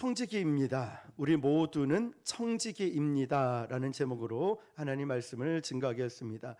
청지기입니다. 우리 모두는 청지기입니다. 라는 제목으로 하나님 말씀을 증거하겠습니다.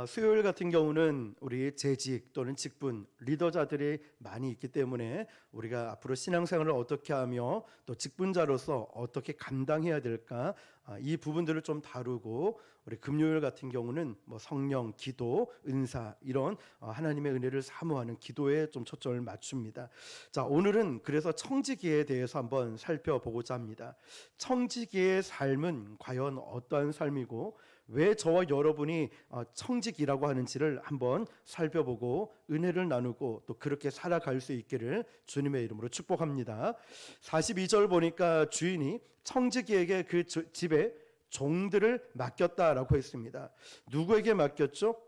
수요일 같은 경우는 우리 재직 또는 직분, 리더자들이 많이 있기 때문에 우리가 앞으로 신앙생활을 어떻게 하며 또 직분자로서 어떻게 감당해야 될까, 이 부분들을 좀 다루고, 우리 금요일 같은 경우는 성령, 기도, 은사 이런 하나님의 은혜를 사모하는 기도에 좀 초점을 맞춥니다. 자, 오늘은 그래서 청지기에 대해서 한번 살펴보고자 합니다. 청지기의 삶은 과연 어떠한 삶이고 왜 저와 여러분이 청지기라고 하는지를 한번 살펴보고 은혜를 나누고 또 그렇게 살아갈 수 있기를 주님의 이름으로 축복합니다. 42절 보니까 주인이 청지기에게 그 집에 종들을 맡겼다라고 했습니다. 누구에게 맡겼죠?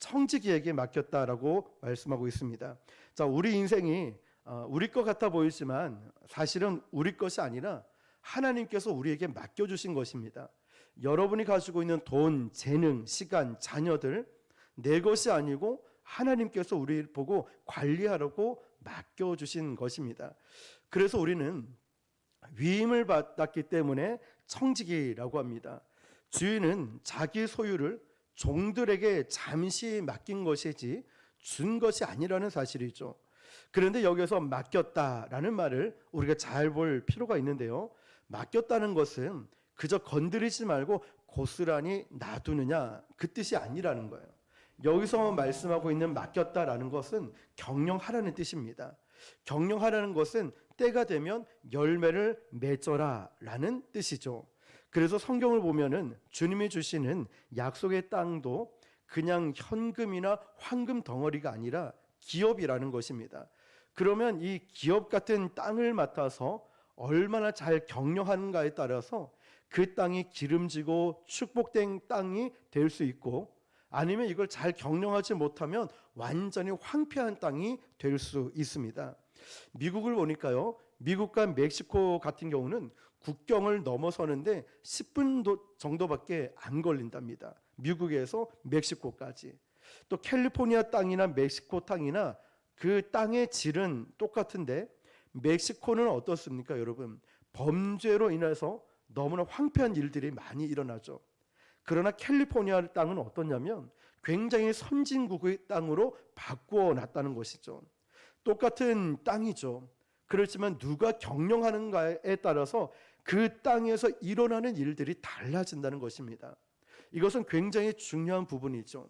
청지기에게 맡겼다라고 말씀하고 있습니다. 자, 우리 인생이 우리 것 같아 보이지만 사실은 우리 것이 아니라 하나님께서 우리에게 맡겨주신 것입니다. 여러분이 가지고 있는 돈, 재능, 시간, 자녀들 내 것이 아니고 하나님께서 우리를 보고 관리하라고 맡겨주신 것입니다. 그래서 우리는 위임을 받았기 때문에 청지기라고 합니다. 주인은 자기 소유를 종들에게 잠시 맡긴 것이지 준 것이 아니라는 사실이죠. 그런데 여기서 맡겼다라는 말을 우리가 잘 볼 필요가 있는데요. 맡겼다는 것은 그저 건드리지 말고 고스란히 놔두느냐 그 뜻이 아니라는 거예요. 여기서 말씀하고 있는 맡겼다라는 것은 경영하라는 뜻입니다. 경영하라는 것은 때가 되면 열매를 맺어라라는 뜻이죠. 그래서 성경을 보면은 주님이 주시는 약속의 땅도 그냥 현금이나 황금 덩어리가 아니라 기업이라는 것입니다. 그러면 이 기업 같은 땅을 맡아서 얼마나 잘 경영하는가에 따라서 그 땅이 기름지고 축복된 땅이 될 수 있고, 아니면 이걸 잘 경영하지 못하면 완전히 황폐한 땅이 될 수 있습니다. 미국을 보니까요, 미국과 멕시코 같은 경우는 국경을 넘어서는데 10분 정도밖에 안 걸린답니다. 미국에서 멕시코까지. 또 캘리포니아 땅이나 멕시코 땅이나 그 땅의 질은 똑같은데 멕시코는 어떻습니까, 여러분? 범죄로 인해서 너무나 황폐한 일들이 많이 일어나죠. 그러나 캘리포니아 땅은 어떠냐면 굉장히 선진국의 땅으로 바꾸어 놨다는 것이죠. 똑같은 땅이죠. 그렇지만 누가 경영하는가에 따라서 그 땅에서 일어나는 일들이 달라진다는 것입니다. 이것은 굉장히 중요한 부분이죠.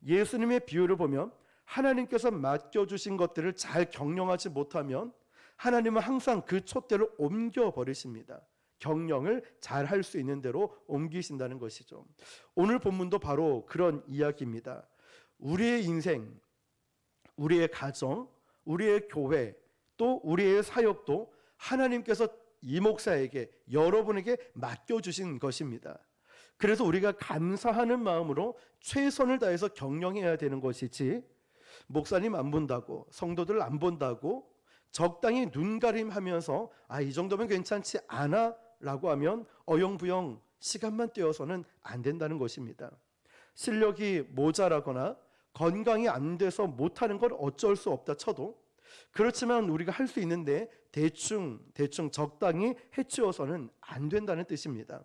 예수님의 비유를 보면 하나님께서 맡겨주신 것들을 잘 경영하지 못하면 하나님은 항상 그 촛대를 옮겨버리십니다. 경영을 잘 할 수 있는 대로 옮기신다는 것이죠. 오늘 본문도 바로 그런 이야기입니다. 우리의 인생, 우리의 가정, 우리의 교회, 또 우리의 사역도 하나님께서 이 목사에게, 여러분에게 맡겨주신 것입니다. 그래서 우리가 감사하는 마음으로 최선을 다해서 경영해야 되는 것이지, 목사님 안 본다고, 성도들 안 본다고 적당히 눈가림하면서 이 정도면 괜찮지 않아? 라고 하면 어영부영 시간만 떼어서는 안 된다는 것입니다. 실력이 모자라거나 건강이 안 돼서 못하는 건 어쩔 수 없다 쳐도, 그렇지만 우리가 할 수 있는데 대충 적당히 해치워서는 안 된다는 뜻입니다.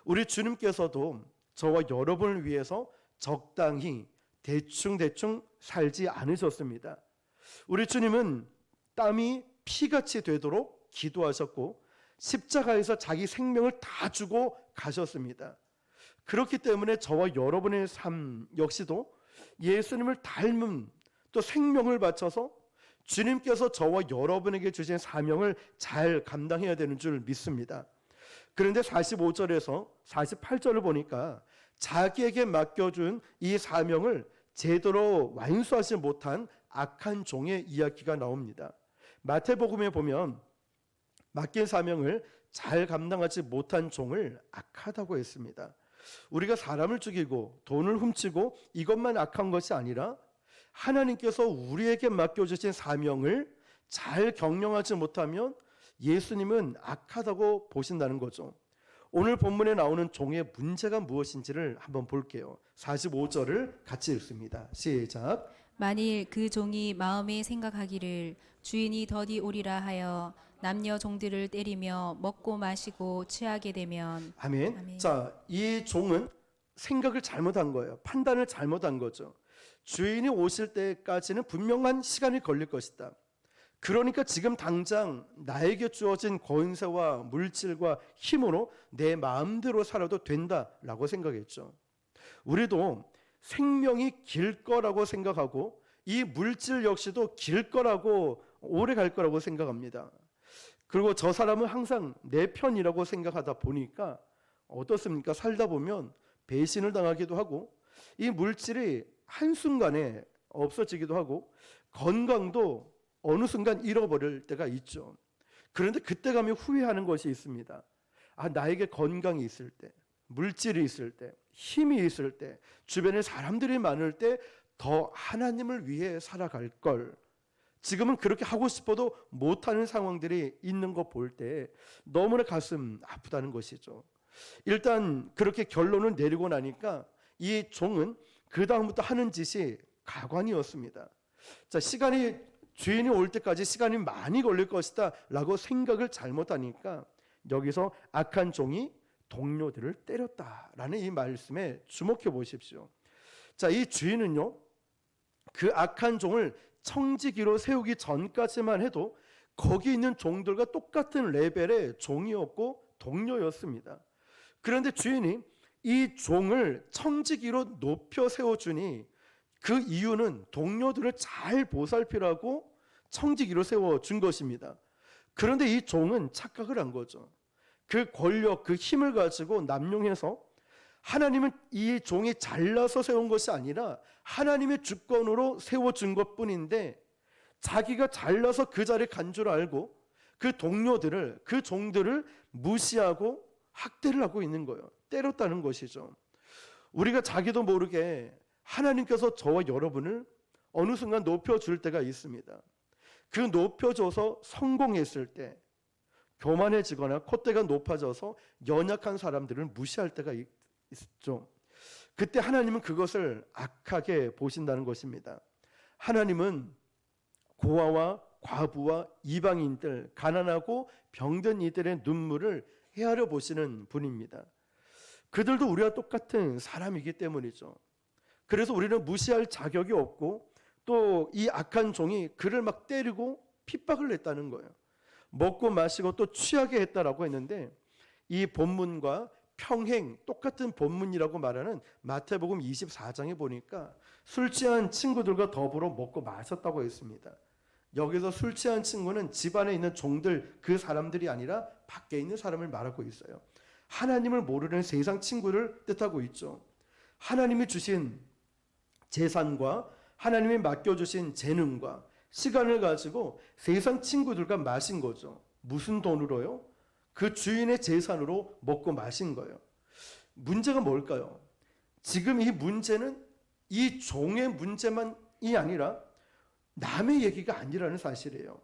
우리 주님께서도 저와 여러분을 위해서 적당히 대충 살지 않으셨습니다. 우리 주님은 땀이 피같이 되도록 기도하셨고 십자가에서 자기 생명을 다 주고 가셨습니다. 그렇기 때문에 저와 여러분의 삶 역시도 예수님을 닮은, 또 생명을 바쳐서 주님께서 저와 여러분에게 주신 사명을 잘 감당해야 되는 줄 믿습니다. 그런데 45절에서 48절을 보니까 자기에게 맡겨준 이 사명을 제대로 완수하지 못한 악한 종의 이야기가 나옵니다. 마태복음에 보면 맡긴 사명을 잘 감당하지 못한 종을 악하다고 했습니다. 우리가 사람을 죽이고 돈을 훔치고 이것만 악한 것이 아니라 하나님께서 우리에게 맡겨주신 사명을 잘 경영하지 못하면 예수님은 악하다고 보신다는 거죠. 오늘 본문에 나오는 종의 문제가 무엇인지를 한번 볼게요. 45절을 같이 읽습니다. 시작. 만일 그 종이 마음에 생각하기를 주인이 더디 오리라 하여 남녀 종들을 때리며 먹고 마시고 취하게 되면 아멘. 아멘. 자, 이 종은 생각을 잘못한 거예요. 판단을 잘못한 거죠. 주인이 오실 때까지는 분명한 시간이 걸릴 것이다. 그러니까 지금 당장 나에게 주어진 권세와 물질과 힘으로 내 마음대로 살아도 된다라고 생각했죠. 우리도 생명이 길 거라고 생각하고 이 물질 역시도 길 거라고 오래 갈 거라고 생각합니다. 그리고 저 사람은 항상 내 편이라고 생각하다 보니까 어떻습니까? 살다 보면 배신을 당하기도 하고 이 물질이 한순간에 없어지기도 하고 건강도 어느 순간 잃어버릴 때가 있죠. 그런데 그때 가면 후회하는 것이 있습니다. 아, 나에게 건강이 있을 때, 물질이 있을 때, 힘이 있을 때, 주변에 사람들이 많을 때 더 하나님을 위해 살아갈 걸. 지금은 그렇게 하고 싶어도 못하는 상황들이 있는 거 볼 때 너무나 가슴 아프다는 것이죠. 일단 그렇게 결론을 내리고 나니까 이 종은 그 다음부터 하는 짓이 가관이었습니다. 자, 주인이 올 때까지 시간이 많이 걸릴 것이다 라고 생각을 잘못하니까 여기서 악한 종이 동료들을 때렸다라는 이 말씀에 주목해 보십시오. 자, 이 주인은요, 그 악한 종을 청지기로 세우기 전까지만 해도 거기 있는 종들과 똑같은 레벨의 종이었고 동료였습니다. 그런데 주인이 이 종을 청지기로 높여 세워주니 그 이유는 동료들을 잘 보살피라고 청지기로 세워준 것입니다. 그런데 이 종은 착각을 한 거죠. 그 권력, 그 힘을 가지고 남용해서 하나님은 이 종이 잘나서 세운 것이 아니라 하나님의 주권으로 세워준 것뿐인데 자기가 잘나서 그 자리에 간 줄 알고 그 동료들을, 그 종들을 무시하고 학대를 하고 있는 거예요. 때렸다는 것이죠. 우리가 자기도 모르게 하나님께서 저와 여러분을 어느 순간 높여줄 때가 있습니다. 그 높여줘서 성공했을 때 교만해지거나 콧대가 높아져서 연약한 사람들을 무시할 때가 있죠. 그때 하나님은 그것을 악하게 보신다는 것입니다. 하나님은 고아와 과부와 이방인들, 가난하고 병든 이들의 눈물을 헤아려 보시는 분입니다. 그들도 우리와 똑같은 사람이기 때문이죠. 그래서 우리는 무시할 자격이 없고 또 이 악한 종이 그를 막 때리고 핍박을 했다는 거예요. 먹고 마시고 또 취하게 했다라고 했는데 이 본문과 평행 똑같은 본문이라고 말하는 마태복음 24장에 보니까 술 취한 친구들과 더불어 먹고 마셨다고 했습니다. 여기서 술 취한 친구는 집안에 있는 종들, 그 사람들이 아니라 밖에 있는 사람을 말하고 있어요. 하나님을 모르는 세상 친구를 뜻하고 있죠. 하나님이 주신 재산과 하나님이 맡겨주신 재능과 시간을 가지고 세상 친구들과 마신 거죠. 무슨 돈으로요? 그 주인의 재산으로 먹고 마신 거예요. 문제가 뭘까요? 지금 이 문제는 이 종의 문제만이 아니라 남의 얘기가 아니라는 사실이에요.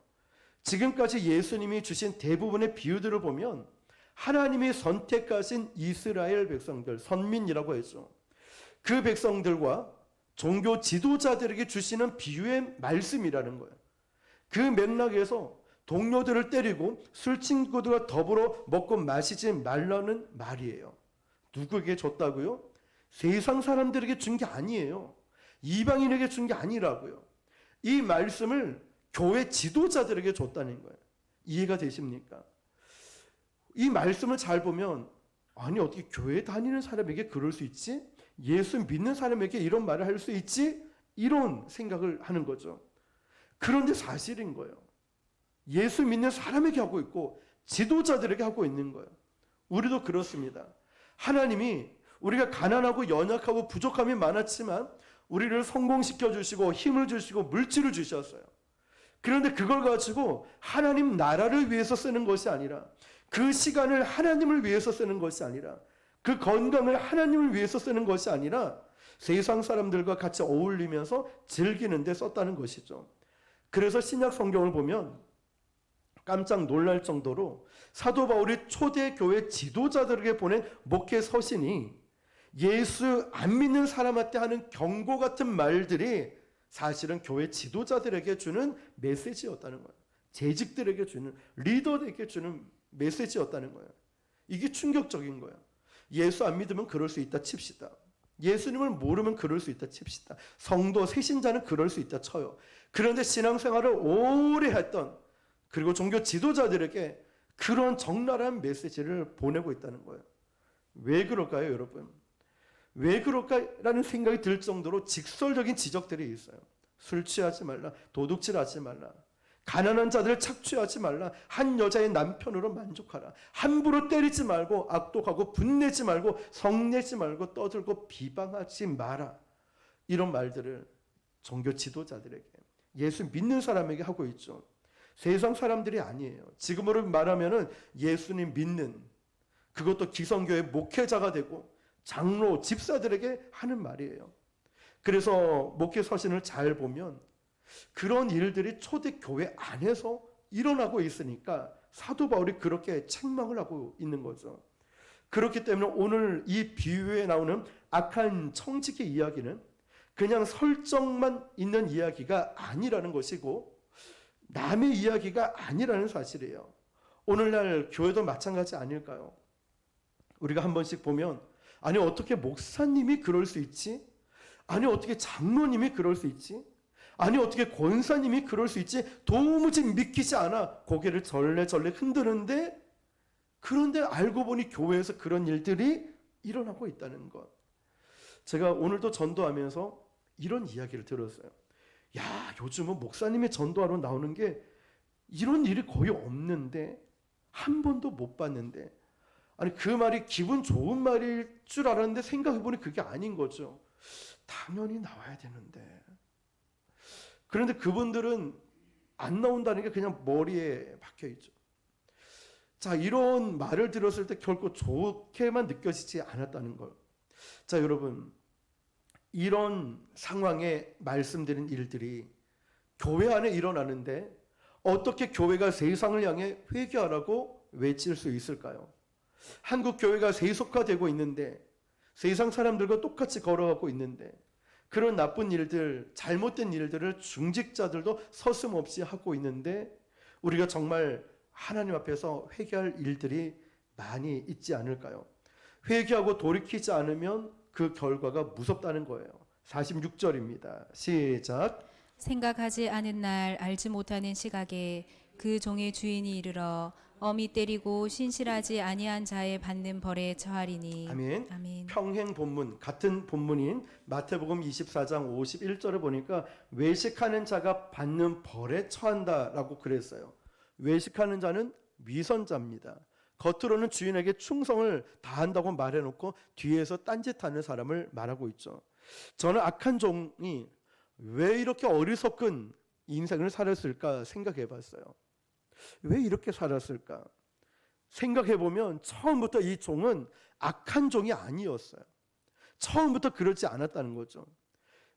지금까지 예수님이 주신 대부분의 비유들을 보면 하나님이 선택하신 이스라엘 백성들, 선민이라고 했죠. 그 백성들과 종교 지도자들에게 주시는 비유의 말씀이라는 거예요. 그 맥락에서 동료들을 때리고 술 친구들과 더불어 먹고 마시지 말라는 말이에요. 누구에게 줬다고요? 세상 사람들에게 준 게 아니에요. 이방인에게 준 게 아니라고요. 이 말씀을 교회 지도자들에게 줬다는 거예요. 이해가 되십니까? 이 말씀을 잘 보면 아니 어떻게 교회 다니는 사람에게 그럴 수 있지? 예수 믿는 사람에게 이런 말을 할 수 있지? 이런 생각을 하는 거죠. 그런데 사실인 거예요. 예수 믿는 사람에게 하고 있고 지도자들에게 하고 있는 거예요. 우리도 그렇습니다. 하나님이 우리가 가난하고 연약하고 부족함이 많았지만 우리를 성공시켜 주시고 힘을 주시고 물질을 주셨어요. 그런데 그걸 가지고 하나님 나라를 위해서 쓰는 것이 아니라 그 시간을 하나님을 위해서 쓰는 것이 아니라 그 건강을 하나님을 위해서 쓰는 것이 아니라 세상 사람들과 같이 어울리면서 즐기는 데 썼다는 것이죠. 그래서 신약 성경을 보면 깜짝 놀랄 정도로 사도 바울이 초대교회 지도자들에게 보낸 목회 서신이 예수 안 믿는 사람한테 하는 경고 같은 말들이 사실은 교회 지도자들에게 주는 메시지였다는 거예요. 재직들에게 주는, 리더에게 주는 메시지였다는 거예요. 이게 충격적인 거예요. 예수 안 믿으면 그럴 수 있다 칩시다. 예수님을 모르면 그럴 수 있다 칩시다. 성도 세신자는 그럴 수 있다 쳐요. 그런데 신앙생활을 오래 했던, 그리고 종교 지도자들에게 그런 적나라한 메시지를 보내고 있다는 거예요. 왜 그럴까요, 여러분? 왜 그럴까라는 생각이 들 정도로 직설적인 지적들이 있어요. 술 취하지 말라, 도둑질하지 말라, 가난한 자들을 착취하지 말라, 한 여자의 남편으로 만족하라, 함부로 때리지 말고 악독하고 분내지 말고 성내지 말고 떠들고 비방하지 마라. 이런 말들을 종교 지도자들에게, 예수 믿는 사람에게 하고 있죠. 세상 사람들이 아니에요. 지금으로 말하면은 예수님 믿는, 그것도 기성교회 목회자가 되고 장로, 집사들에게 하는 말이에요. 그래서 목회 서신을 잘 보면 그런 일들이 초대교회 안에서 일어나고 있으니까 사도 바울이 그렇게 책망을 하고 있는 거죠. 그렇기 때문에 오늘 이 비유에 나오는 악한 청지기 이야기는 그냥 설정만 있는 이야기가 아니라는 것이고 남의 이야기가 아니라는 사실이에요. 오늘날 교회도 마찬가지 아닐까요? 우리가 한 번씩 보면, 아니 어떻게 목사님이 그럴 수 있지? 아니 어떻게 장로님이 그럴 수 있지? 아니 어떻게 권사님이 그럴 수 있지? 도무지 믿기지 않아 고개를 절레절레 흔드는데, 그런데 알고 보니 교회에서 그런 일들이 일어나고 있다는 것. 제가 오늘도 전도하면서 이런 이야기를 들었어요. 야, 요즘은 목사님이 전도하러 나오는 게 이런 일이 거의 없는데, 한 번도 못 봤는데, 아니 그 말이 기분 좋은 말일 줄 알았는데 생각해보니 그게 아닌 거죠. 당연히 나와야 되는데. 그런데 그분들은 안 나온다는 게 그냥 머리에 박혀있죠. 자, 이런 말을 들었을 때 결코 좋게만 느껴지지 않았다는 걸. 자, 여러분, 이런 상황에 말씀드린 일들이 교회 안에 일어나는데 어떻게 교회가 세상을 향해 회개하라고 외칠 수 있을까요? 한국 교회가 세속화되고 있는데, 세상 사람들과 똑같이 걸어가고 있는데, 그런 나쁜 일들, 잘못된 일들을 중직자들도 서슴없이 하고 있는데, 우리가 정말 하나님 앞에서 회개할 일들이 많이 있지 않을까요? 회개하고 돌이키지 않으면 그 결과가 무섭다는 거예요. 46절입니다. 시작. 생각하지 않은 날 알지 못하는 시각에 그 종의 주인이 이르러 엄히 때리고 신실하지 아니한 자의 받는 벌에 처하리니. 아멘. 아멘. 평행 본문, 같은 본문인 마태복음 24장 51절을 보니까 외식하는 자가 받는 벌에 처한다라고 그랬어요. 외식하는 자는 위선자입니다. 겉으로는 주인에게 충성을 다한다고 말해놓고 뒤에서 딴짓하는 사람을 말하고 있죠. 저는 악한 종이 왜 이렇게 어리석은 인생을 살았을까 생각해봤어요. 왜 이렇게 살았을까? 생각해보면 처음부터 이 종은 악한 종이 아니었어요. 처음부터 그렇지 않았다는 거죠.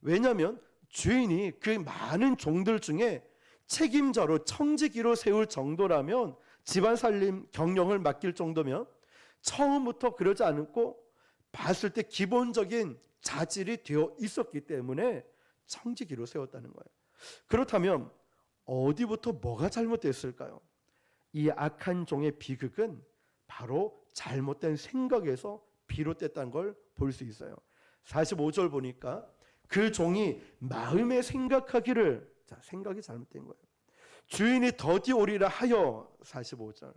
왜냐하면 주인이 그 많은 종들 중에 책임자로 청지기로 세울 정도라면, 집안 살림 경영을 맡길 정도면 처음부터 그러지 않고 봤을 때 기본적인 자질이 되어 있었기 때문에 청지기로 세웠다는 거예요. 그렇다면 어디부터 뭐가 잘못됐을까요? 이 악한 종의 비극은 바로 잘못된 생각에서 비롯됐다는 걸 볼 수 있어요. 45절 보니까 그 종이 마음에 생각하기를, 자, 생각이 잘못된 거예요. 주인이 더디 오리라 하여. 45절.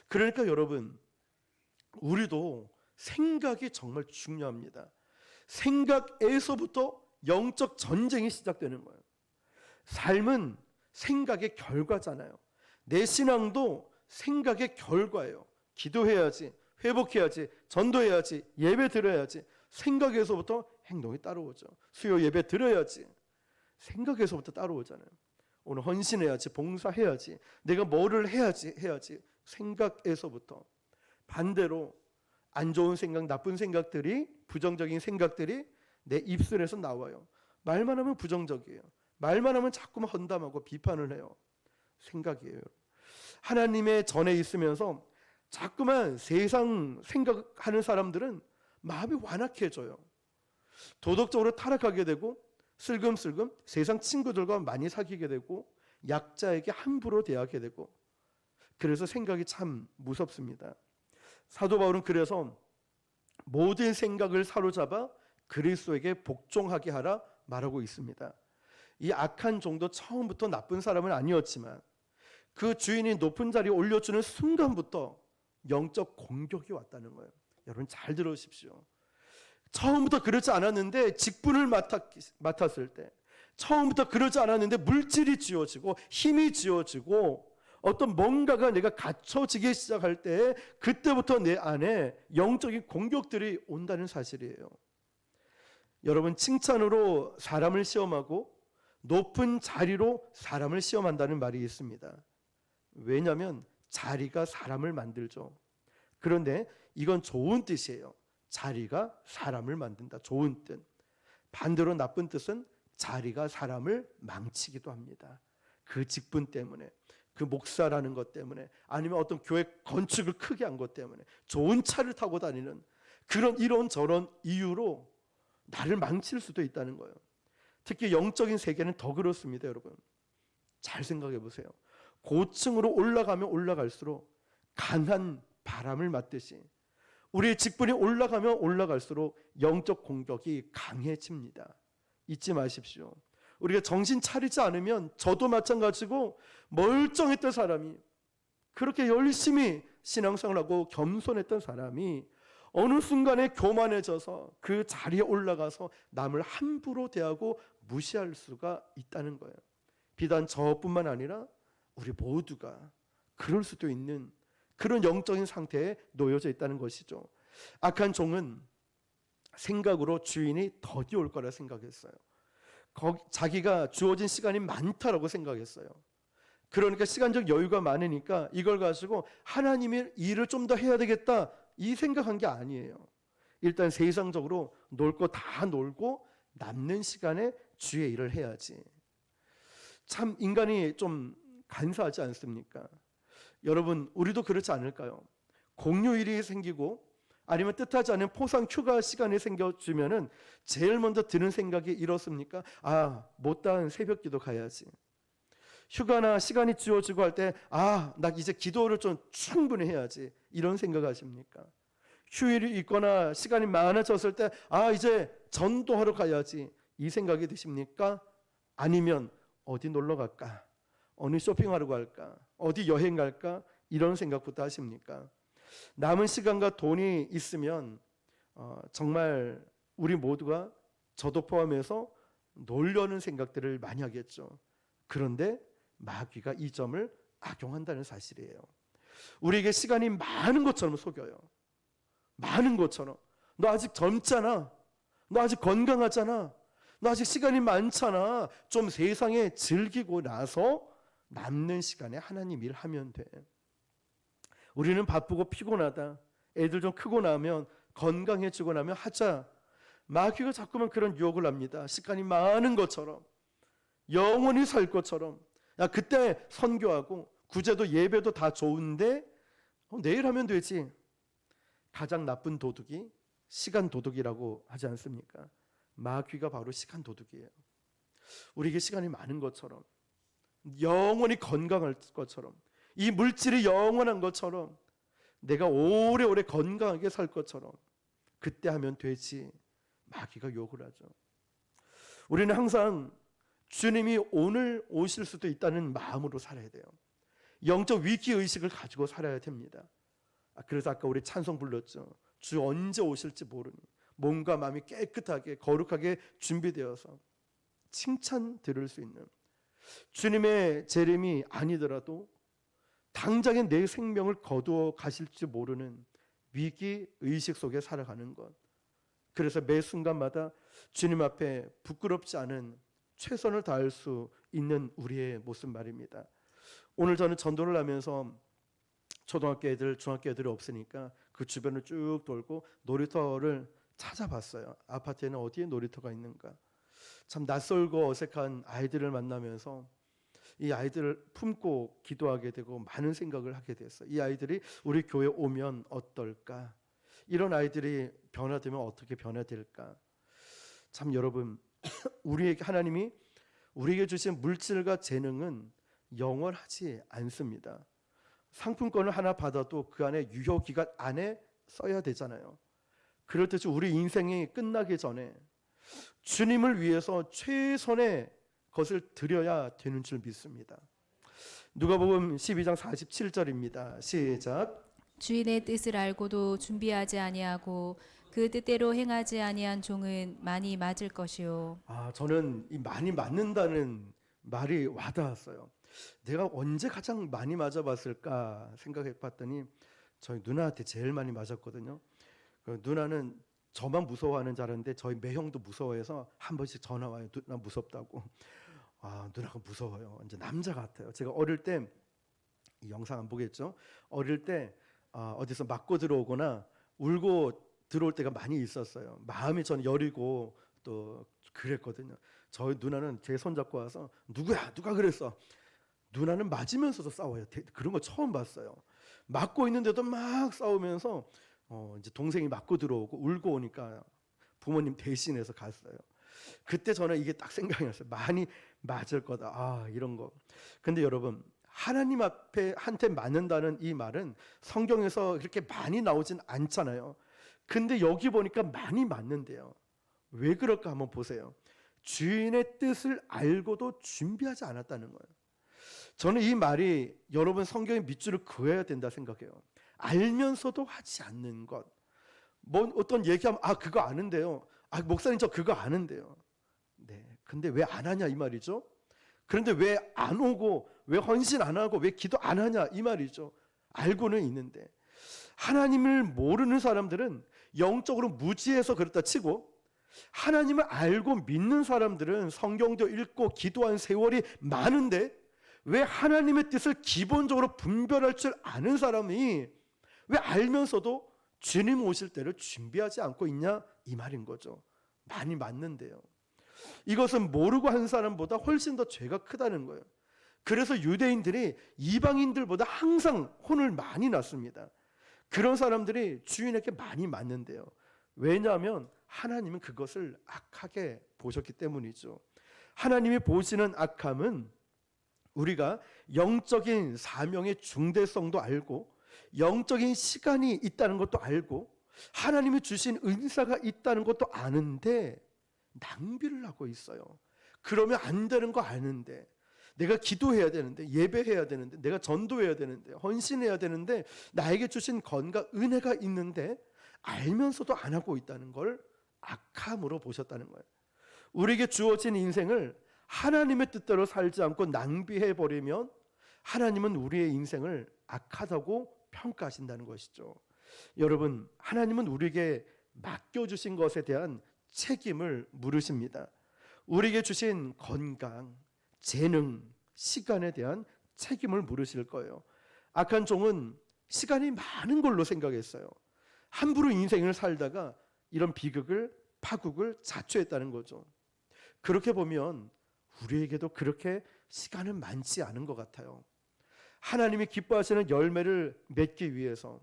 그러니까 여러분, 우리도 생각이 정말 중요합니다. 생각에서부터 영적 전쟁이 시작되는 거예요. 삶은 생각의 결과잖아요. 내 신앙도 생각의 결과예요. 기도해야지, 회복해야지, 전도해야지, 예배 드려야지. 생각에서부터 행동이 따라오죠. 수요 예배 드려야지. 생각에서부터 따라오잖아요. 오늘 헌신해야지, 봉사해야지, 내가 뭐를 해야지. 생각에서부터. 반대로 안 좋은 생각, 나쁜 생각들이, 부정적인 생각들이 내 입술에서 나와요. 말만 하면 부정적이에요. 말만 하면 자꾸만 헌담하고 비판을 해요. 생각이에요. 하나님의 전에 있으면서 자꾸만 세상 생각하는 사람들은 마음이 완악해져요. 도덕적으로 타락하게 되고 슬금슬금 세상 친구들과 많이 사귀게 되고 약자에게 함부로 대하게 되고, 그래서 생각이 참 무섭습니다. 사도 바울은 그래서 모든 생각을 사로잡아 그리스도에게 복종하게 하라 말하고 있습니다. 이 악한 종도 처음부터 나쁜 사람은 아니었지만 그 주인이 높은 자리에 올려주는 순간부터 영적 공격이 왔다는 거예요. 여러분 잘 들으십시오. 처음부터 그렇지 않았는데 직분을 맡았을 때, 처음부터 그러지 않았는데 물질이 쥐어지고 힘이 쥐어지고 어떤 뭔가가 내가 갖춰지기 시작할 때, 그때부터 내 안에 영적인 공격들이 온다는 사실이에요. 여러분, 칭찬으로 사람을 시험하고 높은 자리로 사람을 시험한다는 말이 있습니다. 왜냐하면 자리가 사람을 만들죠. 그런데 이건 좋은 뜻이에요. 자리가 사람을 만든다. 좋은 뜻. 반대로 나쁜 뜻은 자리가 사람을 망치기도 합니다. 그 직분 때문에, 그 목사라는 것 때문에, 아니면 어떤 교회 건축을 크게 한 것 때문에, 좋은 차를 타고 다니는 그런 이런저런 이유로 나를 망칠 수도 있다는 거예요. 특히 영적인 세계는 더 그렇습니다. 여러분 잘 생각해 보세요. 고층으로 올라가면 올라갈수록 강한 바람을 맞듯이 우리의 직분이 올라가면 올라갈수록 영적 공격이 강해집니다. 잊지 마십시오. 우리가 정신 차리지 않으면, 저도 마찬가지고 멀쩡했던 사람이, 그렇게 열심히 신앙생활하고 겸손했던 사람이 어느 순간에 교만해져서 그 자리에 올라가서 남을 함부로 대하고 무시할 수가 있다는 거예요. 비단 저뿐만 아니라 우리 모두가 그럴 수도 있는 그런 영적인 상태에 놓여져 있다는 것이죠. 악한 종은 생각으로 주인이 더디 올 거라 생각했어요. 자기가 주어진 시간이 많다라고 생각했어요. 그러니까 시간적 여유가 많으니까 이걸 가지고 하나님의 일을 좀 더 해야 되겠다, 이 생각한 게 아니에요. 일단 세상적으로 놀 거 다 놀고 남는 시간에 주의 일을 해야지. 참 인간이 좀 간사하지 않습니까? 여러분 우리도 그렇지 않을까요? 공휴일이 생기고 아니면 뜻하지 않은 포상 휴가 시간이 생겨주면은 제일 먼저 드는 생각이 이렇습니까? 못다한 새벽기도 가야지. 휴가나 시간이 주어지고 할 때 나 이제 기도를 좀 충분히 해야지, 이런 생각하십니까? 휴일이 있거나 시간이 많아졌을 때 이제 전도하러 가야지, 이 생각이 드십니까? 아니면 어디 놀러 갈까? 어느 쇼핑하러 갈까? 어디 여행 갈까? 이런 생각부터 하십니까? 남은 시간과 돈이 있으면 정말 우리 모두가, 저도 포함해서 놀려는 생각들을 많이 하겠죠. 그런데 마귀가 이 점을 악용한다는 사실이에요. 우리에게 시간이 많은 것처럼 속여요. 많은 것처럼. 너 아직 젊잖아. 너 아직 건강하잖아. 너 아직 시간이 많잖아. 좀 세상에 즐기고 나서 남는 시간에 하나님 일 하면 돼. 우리는 바쁘고 피곤하다, 애들 좀 크고 나면, 건강해지고 나면 하자. 마귀가 자꾸만 그런 유혹을 합니다. 시간이 많은 것처럼, 영원히 살 것처럼. 그때 선교하고 구제도 예배도 다 좋은데 내일 하면 되지. 가장 나쁜 도둑이 시간 도둑이라고 하지 않습니까? 마귀가 바로 시간 도둑이에요. 우리에게 시간이 많은 것처럼, 영원히 건강할 것처럼, 이 물질이 영원한 것처럼, 내가 오래오래 건강하게 살 것처럼 그때 하면 되지. 마귀가 욕을 하죠. 우리는 항상 주님이 오늘 오실 수도 있다는 마음으로 살아야 돼요. 영적 위기의식을 가지고 살아야 됩니다. 그래서 아까 우리 찬송 불렀죠. 주 언제 오실지 모르니 몸과 마음이 깨끗하게 거룩하게 준비되어서 칭찬 들을 수 있는, 주님의 재림이 아니더라도 당장에 내 생명을 거두어 가실지 모르는 위기의식 속에 살아가는 것. 그래서 매 순간마다 주님 앞에 부끄럽지 않은 최선을 다할 수 있는 우리의 모습 말입니다. 오늘 저는 전도를 하면서 초등학교 애들, 중학교 애들이 없으니까 그 주변을 쭉 돌고 놀이터를 찾아봤어요. 아파트에는 어디에 놀이터가 있는가. 참 낯설고 어색한 아이들을 만나면서 이 아이들을 품고 기도하게 되고 많은 생각을 하게 됐어요. 이 아이들이 우리 교회 오면 어떨까? 이런 아이들이 변화되면 어떻게 변화될까? 참 여러분, 우리에게 하나님이 우리에게 주신 물질과 재능은 영원하지 않습니다. 상품권을 하나 받아도 그 안에 유효기간 안에 써야 되잖아요. 그렇듯이 우리 인생이 끝나기 전에 주님을 위해서 최선의 것을 드려야 되는 줄 믿습니다. 누가복음 12장 47절입니다. 시작. 주인의 뜻을 알고도 준비하지 아니하고 그 뜻대로 행하지 아니한 종은 많이 맞을 것이요. 저는 이 많이 맞는다는 말이 와닿았어요. 내가 언제 가장 많이 맞아봤을까 생각해 봤더니 저희 누나한테 제일 많이 맞았거든요. 그 누나는 저만 무서워하는 줄 알았는데 저희 매형도 무서워해서 한 번씩 전화 와요. 누나 무섭다고. 누나가 무서워요. 이제 남자 같아요. 제가 어릴 때 이 영상 안 보겠죠? 어릴 때 어디서 맞고 들어오거나 울고 들어올 때가 많이 있었어요. 마음이 저는 여리고 또 그랬거든요. 저희 누나는 제 손잡고 와서 누구야? 누가 그랬어? 누나는 맞으면서도 싸워요. 그런 거 처음 봤어요. 맞고 있는데도 막 싸우면서 이제 동생이 맞고 들어오고 울고 오니까 부모님 대신해서 갔어요. 그때 저는 이게 딱 생각이 났어요. 많이 맞을 거다. 이런 거. 근데 여러분, 하나님 앞에 한테 맞는다는 이 말은 성경에서 그렇게 많이 나오진 않잖아요. 근데 여기 보니까 많이 맞는데요. 왜 그럴까 한번 보세요. 주인의 뜻을 알고도 준비하지 않았다는 거예요. 저는 이 말이 여러분 성경의 밑줄을 그어야 된다 생각해요. 알면서도 하지 않는 것. 뭐 어떤 얘기하면 그거 아는데요. 목사님 저 그거 아는데요. 네. 근데 왜 안 하냐 이 말이죠. 그런데 왜 안 오고 왜 헌신 안 하고 왜 기도 안 하냐 이 말이죠. 알고는 있는데 하나님을 모르는 사람들은 영적으로 무지해서 그렇다 치고 하나님을 알고 믿는 사람들은 성경도 읽고 기도한 세월이 많은데 왜 하나님의 뜻을 기본적으로 분별할 줄 아는 사람이 왜 알면서도 주님 오실 때를 준비하지 않고 있냐 이 말인 거죠. 많이 맞는데요. 이것은 모르고 한 사람보다 훨씬 더 죄가 크다는 거예요. 그래서 유대인들이 이방인들보다 항상 혼을 많이 났습니다. 그런 사람들이 주인에게 많이 맞는데요. 왜냐하면 하나님은 그것을 악하게 보셨기 때문이죠. 하나님이 보시는 악함은 우리가 영적인 사명의 중대성도 알고 영적인 시간이 있다는 것도 알고 하나님이 주신 은사가 있다는 것도 아는데 낭비를 하고 있어요. 그러면 안 되는 거 아는데 내가 기도해야 되는데 예배해야 되는데 내가 전도해야 되는데 헌신해야 되는데 나에게 주신 건강 은혜가 있는데 알면서도 안 하고 있다는 걸 악함으로 보셨다는 거예요. 우리에게 주어진 인생을 하나님의 뜻대로 살지 않고 낭비해 버리면 하나님은 우리의 인생을 악하다고 평가하신다는 것이죠. 여러분, 하나님은 우리에게 맡겨주신 것에 대한 책임을 물으십니다. 우리에게 주신 건강, 재능, 시간에 대한 책임을 물으실 거예요. 악한 종은 시간이 많은 걸로 생각했어요. 함부로 인생을 살다가 이런 비극을, 파국을 자초했다는 거죠. 그렇게 보면 우리에게도 그렇게 시간은 많지 않은 것 같아요. 하나님이 기뻐하시는 열매를 맺기 위해서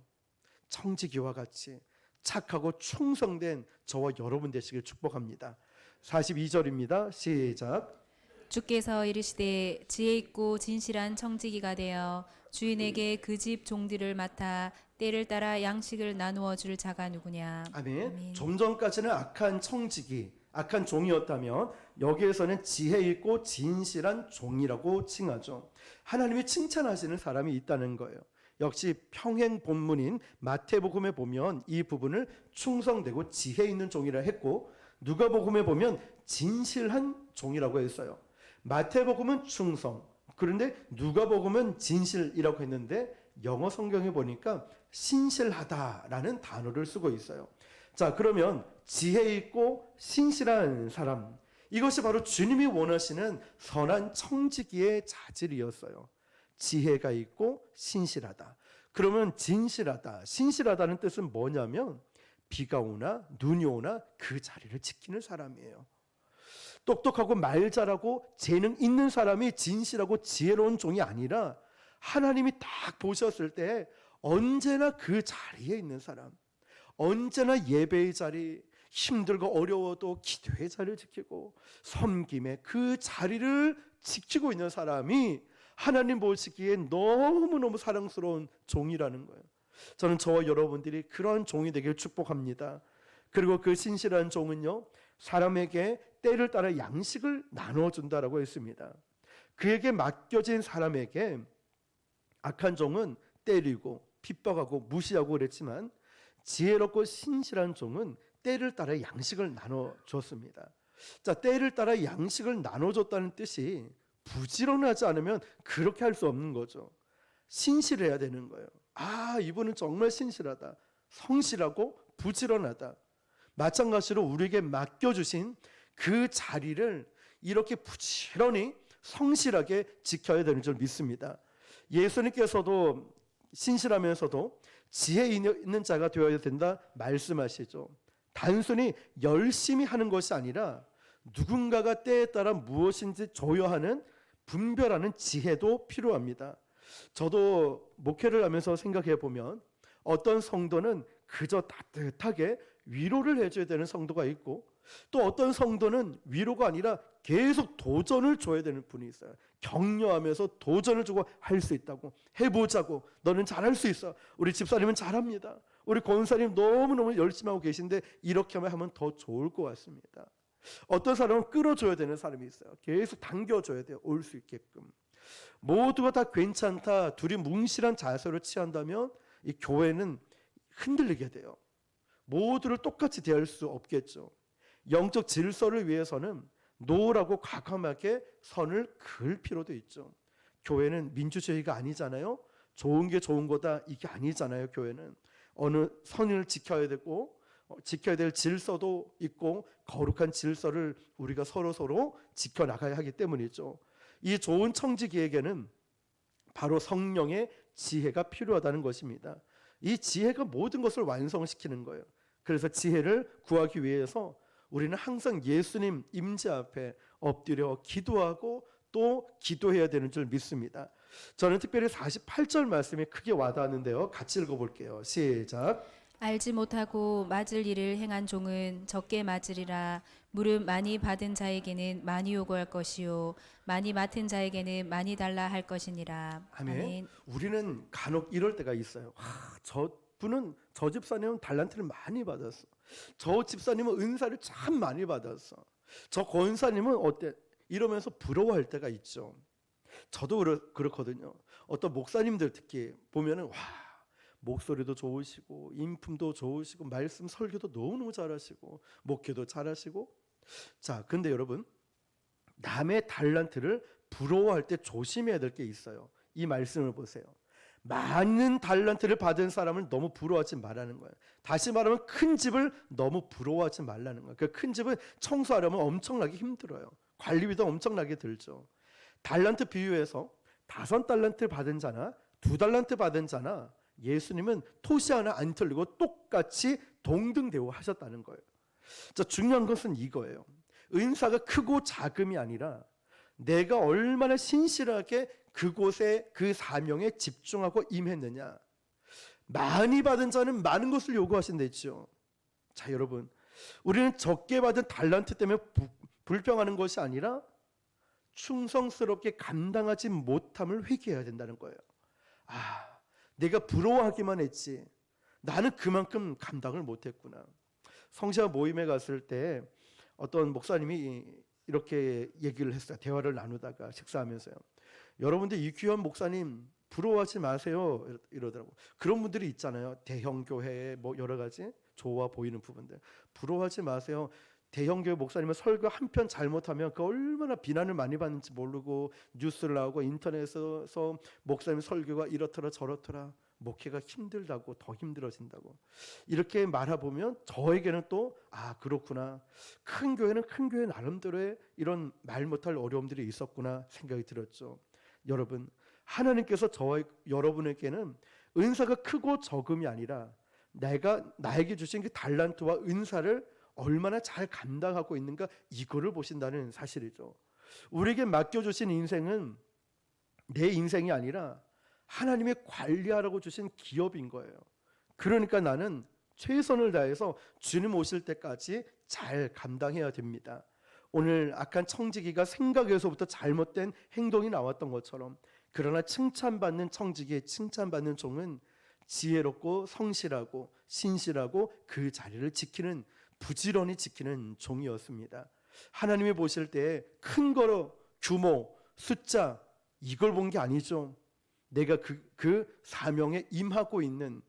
청지기와 같이 착하고 충성된 저와 여러분 되시길 축복합니다. 42절입니다. 시작. 주께서 이르시되 지혜 있고 진실한 청지기가 되어 주인에게 그 집 종들을 맡아 때를 따라 양식을 나누어 줄 자가 누구냐. 아멘. 좀 전까지는 악한 청지기, 악한 종이었다면 여기에서는 지혜 있고 진실한 종이라고 칭하죠. 하나님이 칭찬하시는 사람이 있다는 거예요. 역시 평행 본문인 마태복음에 보면 이 부분을 충성되고 지혜 있는 종이라 했고 누가복음에 보면 진실한 종이라고 했어요. 마태복음은 충성, 그런데 누가복음은 진실이라고 했는데 영어 성경에 보니까 신실하다라는 단어를 쓰고 있어요. 자, 그러면 지혜 있고 신실한 사람, 이것이 바로 주님이 원하시는 선한 청지기의 자질이었어요. 지혜가 있고 신실하다. 그러면 진실하다, 신실하다는 뜻은 뭐냐면 비가 오나 눈이 오나 그 자리를 지키는 사람이에요. 똑똑하고 말 잘하고 재능 있는 사람이 진실하고 지혜로운 종이 아니라 하나님이 딱 보셨을 때 언제나 그 자리에 있는 사람, 언제나 예배의 자리, 힘들고 어려워도 기도의 자리를 지키고 섬김의 그 자리를 지키고 있는 사람이 하나님 보시기에 너무너무 사랑스러운 종이라는 거예요. 저는 저와 여러분들이 그러한 종이 되길 축복합니다. 그리고 그 신실한 종은요, 사람에게 때를 따라 양식을 나눠준다라고 했습니다. 그에게 맡겨진 사람에게 악한 종은 때리고 핍박하고 무시하고 그랬지만, 지혜롭고 신실한 종은 때를 따라 양식을 나눠줬습니다. 자, 때를 따라 양식을 나눠줬다는 뜻이 부지런하지 않으면 그렇게 할 수 없는 거죠. 신실해야 되는 거예요. 아, 이분은 정말 신실하다, 성실하고 부지런하다. 마찬가지로 우리에게 맡겨주신 그 자리를 이렇게 부지런히 성실하게 지켜야 되는 줄 믿습니다. 예수님께서도 신실하면서도 지혜 있는 자가 되어야 된다 말씀하시죠. 단순히 열심히 하는 것이 아니라 누군가가 때에 따라 무엇인지 조여하는, 분별하는 지혜도 필요합니다. 저도 목회를 하면서 생각해 보면 어떤 성도는 그저 따뜻하게 위로를 해줘야 되는 성도가 있고, 또 어떤 성도는 위로가 아니라 계속 도전을 줘야 되는 분이 있어요. 격려하면서 도전을 주고 할 수 있다고, 해보자고, 너는 잘할 수 있어, 우리 집사님은 잘합니다, 우리 권사님 너무너무 열심히 하고 계신데 이렇게 하면 더 좋을 것 같습니다. 어떤 사람은 끌어줘야 되는 사람이 있어요. 계속 당겨줘야 돼요, 올 수 있게끔. 모두가 다 괜찮다, 둘이 뭉실한 자세로 취한다면 이 교회는 흔들리게 돼요. 모두를 똑같이 대할 수 없겠죠. 영적 질서를 위해서는 노라고 과감하게 선을 그을 필요도 있죠. 교회는 민주주의가 아니잖아요. 좋은 게 좋은 거다, 이게 아니잖아요. 교회는 어느 선을 지켜야 되고, 지켜야 될 질서도 있고, 거룩한 질서를 우리가 서로 지켜나가야 하기 때문이죠. 이 좋은 청지기에게는 바로 성령의 지혜가 필요하다는 것입니다. 이 지혜가 모든 것을 완성시키는 거예요. 그래서 지혜를 구하기 위해서 우리는 항상 예수님 임재 앞에 엎드려 기도하고 또 기도해야 되는 줄 믿습니다. 저는 특별히 48절 말씀이 크게 와닿았는데요, 같이 읽어볼게요. 시작. 알지 못하고 맞을 일을 행한 종은 적게 맞으리라. 무릎 많이 받은 자에게는 많이 요구할 것이요 많이 맡은 자에게는 많이 달라 할 것이니라. 아멘. 아멘. 우리는 간혹 이럴 때가 있어요. 저 집사님은 달란트를 많이 받았어, 저 집사님은 은사를 참 많이 받았어, 저 권사님은 어때, 이러면서 부러워할 때가 있죠. 저도 그렇거든요. 어떤 목사님들 특히 보면은 목소리도 좋으시고 인품도 좋으시고 말씀 설교도 너무너무 잘하시고 목회도 잘하시고. 자, 근데 여러분, 남의 달란트를 부러워할 때 조심해야 될 게 있어요. 이 말씀을 보세요. 많은 달란트를 받은 사람을 너무 부러워하지 말라는 거예요. 다시 말하면 큰 집을 너무 부러워하지 말라는 거예요. 그 큰 집은 청소하려면 엄청나게 힘들어요. 관리비도 엄청나게 들죠. 달란트 비유에서 5달란트 받은 자나 2달란트 받은 자나 예수님은 토시 하나 안 틀리고 똑같이 동등 대우하셨다는 거예요. 자, 중요한 것은 이거예요. 은사가 크고 작음이 아니라 내가 얼마나 신실하게 그곳에 그 사명에 집중하고 임했느냐. 많이 받은 자는 많은 것을 요구하신댔죠. 자, 여러분, 우리는 적게 받은 달란트 때문에 불평하는 것이 아니라 충성스럽게 감당하지 못함을 회개해야 된다는 거예요. 내가 부러워하기만 했지 나는 그만큼 감당을 못했구나. 성시아 모임에 갔을 때 어떤 목사님이 이렇게 얘기를 했어요. 대화를 나누다가 식사하면서요. 여러분들 이 귀한 목사님 부러워하지 마세요, 이러더라고. 그런 분들이 있잖아요. 대형 교회에 뭐 여러 가지 좋아 보이는 부분들 부러워하지 마세요. 대형 교회 목사님은 설교 한 편 잘못하면 그 얼마나 비난을 많이 받는지 모르고 뉴스를 나오고 인터넷에서 목사님 설교가 이렇더라 저렇더라, 목회가 힘들다고, 더 힘들어진다고 이렇게 말해보면 저에게는 또 그렇구나, 큰 교회는 큰 교회 나름대로의 이런 말 못할 어려움들이 있었구나 생각이 들었죠. 여러분, 하나님께서 저와 여러분에게는 은사가 크고 적음이 아니라 나에게 주신 그 달란트와 은사를 얼마나 잘 감당하고 있는가, 이거를 보신다는 사실이죠. 우리에게 맡겨주신 인생은 내 인생이 아니라 하나님의 관리하라고 주신 기업인 거예요. 그러니까 나는 최선을 다해서 주님 오실 때까지 잘 감당해야 됩니다. 오늘 악한 청지기가 생각에서부터 잘못된 행동이 나왔던 것처럼 그러나 칭찬받는 청지기, 칭찬받는 종은 지혜롭고 성실하고 신실하고 그 자리를 지키는, 부지런히 지키는 종이었습니다. 하나님이 보실 때 큰 거로 규모, 숫자 이걸 본 게 아니죠. 내가 그 사명에 임하고 있는,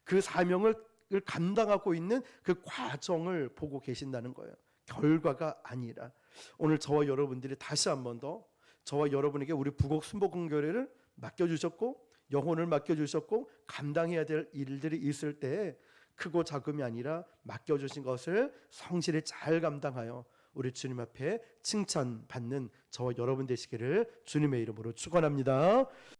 그 사명을 감당하고 있는 그 과정을 보고 계신다는 거예요. 결과가 아니라. 오늘 저와 여러분들이 다시 한 번 더 저와 여러분에게 우리 부곡 순복음교회를 맡겨주셨고 영혼을 맡겨주셨고 감당해야 될 일들이 있을 때 크고 작음이 아니라 맡겨주신 것을 성실히 잘 감당하여 우리 주님 앞에 칭찬받는 저와 여러분 되시기를 주님의 이름으로 축원합니다.